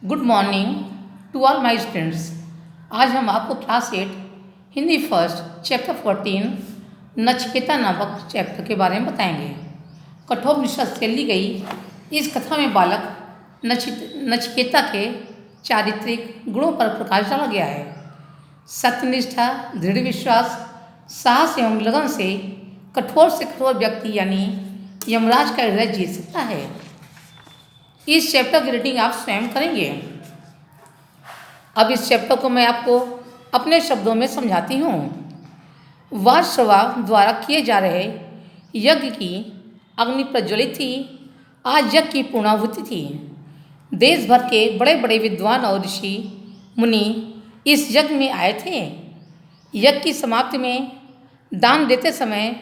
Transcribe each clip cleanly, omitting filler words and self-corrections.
Good morning to all my students. आज हम आपको class 8 Hindi first chapter 14 Nachiketa नामक चैप्टर के बारे में बताएंगे। कठोर निष्ठा से ली गई इस कथा में बालक नचिकेता के चारित्रिक गुणों पर प्रकाश डाला गया है। सत्यनिष्ठा, दृढ़ विश्वास, साहस एवं लगन से कठोर व्यक्ति यानी यमराज का हृदय जीत सकता है। इस चैप्टर की रीडिंग आप स्वयं करेंगे। अब इस चैप्टर को मैं आपको अपने शब्दों में समझाती हूँ। वाजसवा द्वारा किए जा रहे यज्ञ की अग्नि प्रज्वलित थी। आज यज्ञ की पूर्णाहुति थी। देश भर के बड़े बड़े विद्वान और ऋषि मुनि इस यज्ञ में आए थे। यज्ञ की समाप्ति में दान देते समय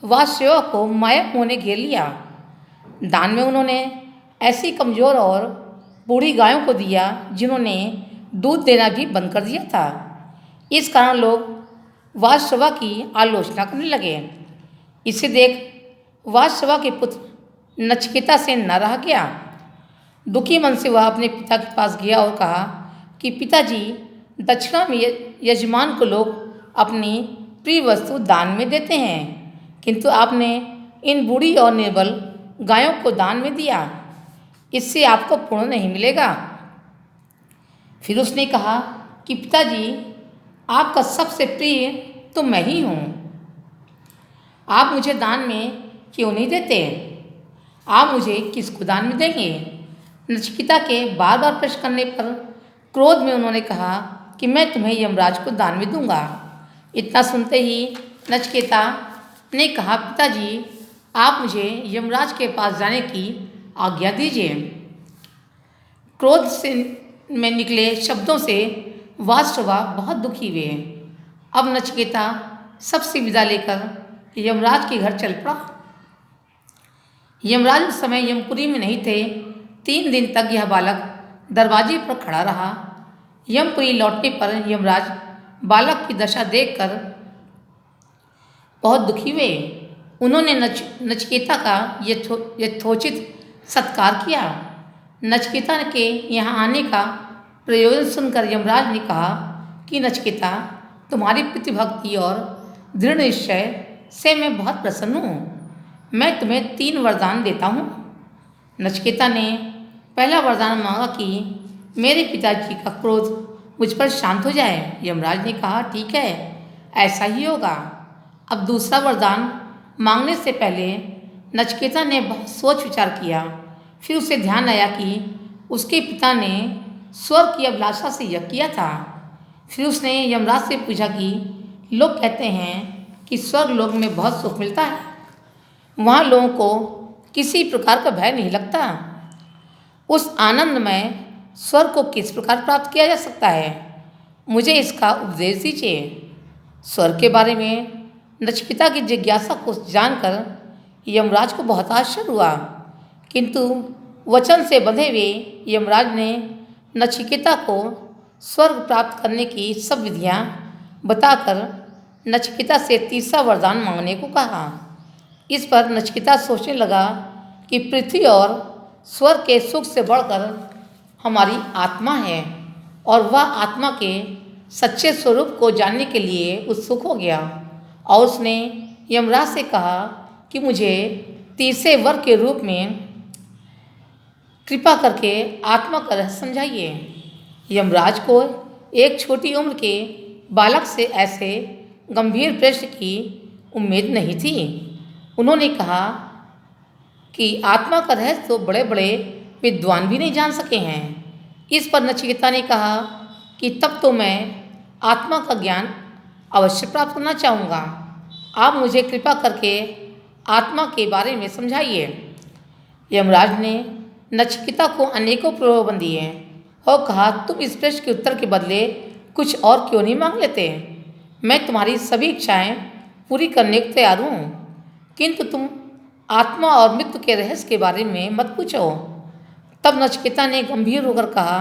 वाजसेवा को माया मोह ने घेर लिया। दान में उन्होंने ऐसी कमज़ोर और बूढ़ी गायों को दिया जिन्होंने दूध देना भी बंद कर दिया था। इस कारण लोग वाजसवा की आलोचना करने लगे। इसे देख वाजसवा के पुत्र नचिकेता से न रहा गया। दुखी मन से वह अपने पिता के पास गया और कहा कि पिताजी, दक्षिणा में यजमान को लोग अपनी प्रिय वस्तु दान में देते हैं, किंतु आपने इन बूढ़ी और निर्बल गायों को दान में दिया। इससे आपको पुण्य नहीं मिलेगा। फिर उसने कहा कि पिताजी, आपका सबसे प्रिय तो मैं ही हूँ। आप मुझे दान में क्यों नहीं देते? आप मुझे किसको दान में देंगे? नचिकेता के बार बार प्रश्न करने पर क्रोध में उन्होंने कहा कि मैं तुम्हें यमराज को दान में दूंगा। इतना सुनते ही नचिकेता ने कहा, पिताजी, आप मुझे यमराज के पास जाने की आज्ञा दीजिए। क्रोध से में निकले शब्दों से वाजसवा बहुत दुखी हुए। अब नचिकेता सबसे विदा लेकर यमराज के घर चल पड़ा। यमराज उस समय यमपुरी में नहीं थे। 3 दिन तक यह बालक दरवाजे पर खड़ा रहा। यमपुरी लौटने पर यमराज बालक की दशा देखकर बहुत दुखी हुए। उन्होंने नचिकेता का यथोचित सत्कार किया। नचिकेता के यहाँ आने का प्रयोजन सुनकर यमराज ने कहा कि नचिकेता, तुम्हारी प्रतिभक्ति और दृढ़ निश्चय से मैं बहुत प्रसन्न हूँ। मैं तुम्हें 3 वरदान देता हूँ। नचिकेता ने पहला वरदान मांगा कि मेरे पिताजी का क्रोध मुझ पर शांत हो जाए। यमराज ने कहा, ठीक है, ऐसा ही होगा। अब दूसरा वरदान मांगने से पहले नचिकेता ने बहुत सोच विचार किया। फिर उसे ध्यान आया कि उसके पिता ने स्वर्ग की अभिलाषा से यज्ञ किया था। फिर उसने यमराज से पूछा कि लोग कहते हैं कि स्वर्ग लोक में बहुत सुख मिलता है, वहाँ लोगों को किसी प्रकार का भय नहीं लगता। उस आनंद में स्वर्ग को किस प्रकार प्राप्त किया जा सकता है? मुझे इसका उपदेश दीजिए। स्वर्ग के बारे में नचिकेता की जिज्ञासा को जानकर यमराज को बहुत आश्चर्य हुआ, किंतु वचन से बंधे हुए यमराज ने नचिकेता को स्वर्ग प्राप्त करने की सब विधियाँ बताकर नचिकेता से तीसरा वरदान मांगने को कहा। इस पर नचिकेता सोचने लगा कि पृथ्वी और स्वर्ग के सुख से बढ़कर हमारी आत्मा है, और वह आत्मा के सच्चे स्वरूप को जानने के लिए उत्सुक हो गया और उसने यमराज से कहा कि मुझे तीसरे वर के रूप में कृपा करके आत्मा का रहस्य समझाइए। यमराज को एक छोटी उम्र के बालक से ऐसे गंभीर प्रश्न की उम्मीद नहीं थी। उन्होंने कहा कि आत्मा का रहस्य तो बड़े बड़े विद्वान भी नहीं जान सके हैं। इस पर नचिकेता ने कहा कि तब तो मैं आत्मा का ज्ञान अवश्य प्राप्त करना चाहूँगा। आप मुझे कृपा करके आत्मा के बारे में समझाइए। यमराज ने नचिकेता को अनेकों प्रलोभन दिए और कहा, तुम इस प्रश्न के उत्तर के बदले कुछ और क्यों नहीं मांग लेते? मैं तुम्हारी सभी इच्छाएं पूरी करने को तैयार हूँ, किंतु तुम आत्मा और मृत्यु के रहस्य के बारे में मत पूछो। तब नचिकेता ने गंभीर होकर कहा,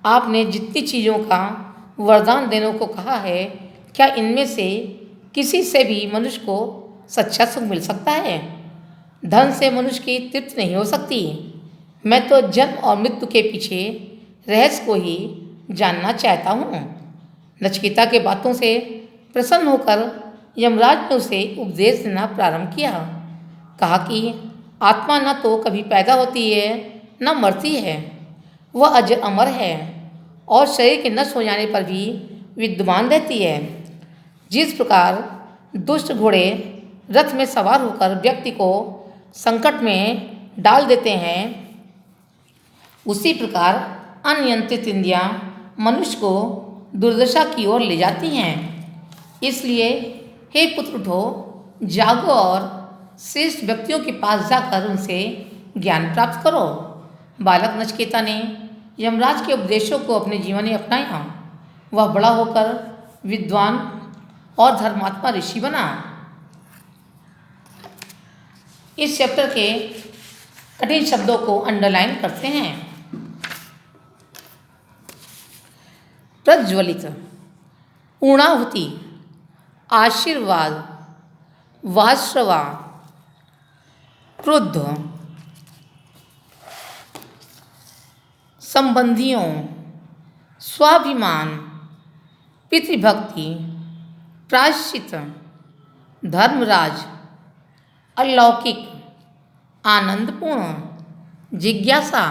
आपने जितनी चीज़ों का वरदान देने को कहा है, क्या इनमें से किसी से भी मनुष्य को सच्चा सुख मिल सकता है? धन से मनुष्य की तृप्ति नहीं हो सकती। मैं तो जन्म और मृत्यु के पीछे रहस्य को ही जानना चाहता हूँ। नचिकेता के बातों से प्रसन्न होकर यमराज ने उसे उपदेश देना प्रारंभ किया। कहा कि आत्मा न तो कभी पैदा होती है न मरती है, वह अजर अमर है और शरीर के नष्ट हो जाने पर भी विद्यमान रहती है। जिस प्रकार दुष्ट घोड़े रथ में सवार होकर व्यक्ति को संकट में डाल देते हैं, उसी प्रकार अनियंत्रित इंद्रियां मनुष्य को दुर्दशा की ओर ले जाती हैं। इसलिए हे पुत्र उठो, जागो और श्रेष्ठ व्यक्तियों के पास जाकर उनसे ज्ञान प्राप्त करो। बालक नचिकेता ने यमराज के उपदेशों को अपने जीवन में अपनाया। वह बड़ा होकर विद्वान और धर्मात्मा ऋषि बना। इस चैप्टर के कठिन शब्दों को अंडरलाइन करते हैं। प्रज्वलित, पूर्णाहुति, आशीर्वाद, वाश्रवा, क्रुद्ध, संबंधियों, स्वाभिमान, पितृभक्ति, प्रायश्चित, धर्मराज, अलौकिक, आनंदपूर्ण, जिज्ञासा,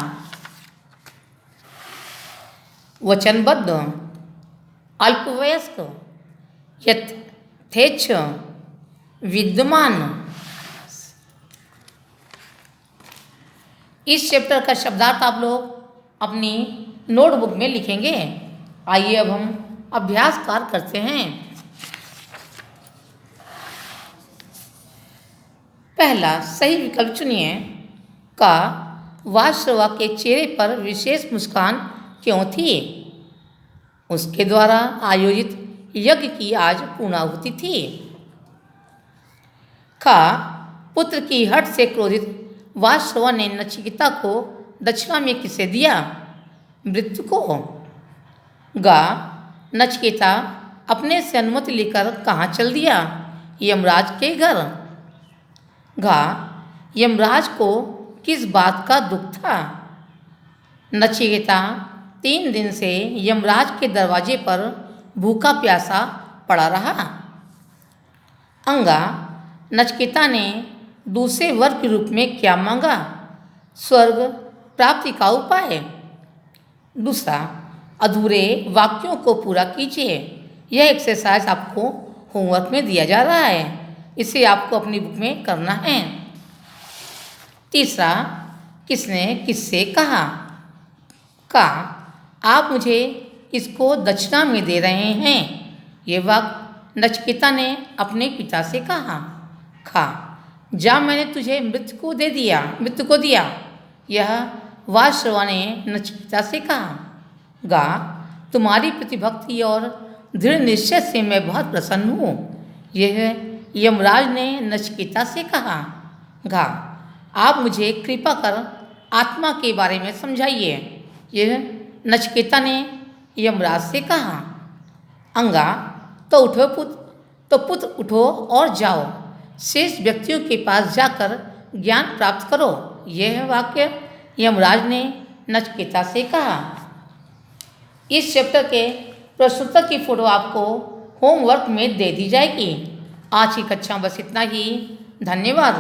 वचनबद्ध, अल्पवयस्क, यथेच्छ, विद्यमान। इस चैप्टर का शब्दार्थ आप लोग अपनी नोटबुक में लिखेंगे। आइए अब हम अभ्यास कार्य करते हैं। पहला सही विकल्प चुनिए। का वाश्रवा के चेहरे पर विशेष मुस्कान क्यों थी? उसके द्वारा आयोजित यज्ञ की आज पूर्णाहुति थी। का पुत्र की हट से क्रोधित वाश्रवा ने नचिकेता को दक्षिणा में किसे दिया? मृत्यु को। गा नचिकेता अपने से अनुमति लेकर कहाँ चल दिया? यमराज के घर। घा यमराज को किस बात का दुख था? नचिकेता 3 दिन से यमराज के दरवाजे पर भूखा प्यासा पड़ा रहा। अंगा नचिकेता ने दूसरे वर के रूप में क्या मांगा? स्वर्ग प्राप्ति का उपाय। दूसरा, अधूरे वाक्यों को पूरा कीजिए। यह एक्सरसाइज आपको होमवर्क में दिया जा रहा है, इसे आपको अपनी बुक में करना है। तीसरा, किसने किससे कहा? का आप मुझे इसको दक्षिणा में दे रहे हैं। ये वाक्य नचिकेता ने अपने पिता से कहा। खा जा मैंने तुझे मृत्यु को दिया। यह वाश्रवा ने नचिकेता से कहा। गा तुम्हारी प्रतिभक्ति और दृढ़ निश्चय से मैं बहुत प्रसन्न हूँ। यह यमराज ने नचिकेता से कहा। घा आप मुझे कृपा कर आत्मा के बारे में समझाइए। यह नचिकेता ने यमराज से कहा। अंगा तो पुत्र उठो और जाओ, शेष व्यक्तियों के पास जाकर ज्ञान प्राप्त करो। यह वाक्य यमराज ने नचिकेता से कहा। इस चैप्टर के प्रस्तुतक की फोटो आपको होमवर्क में दे दी जाएगी। आज की कक्षा बस इतना ही। धन्यवाद।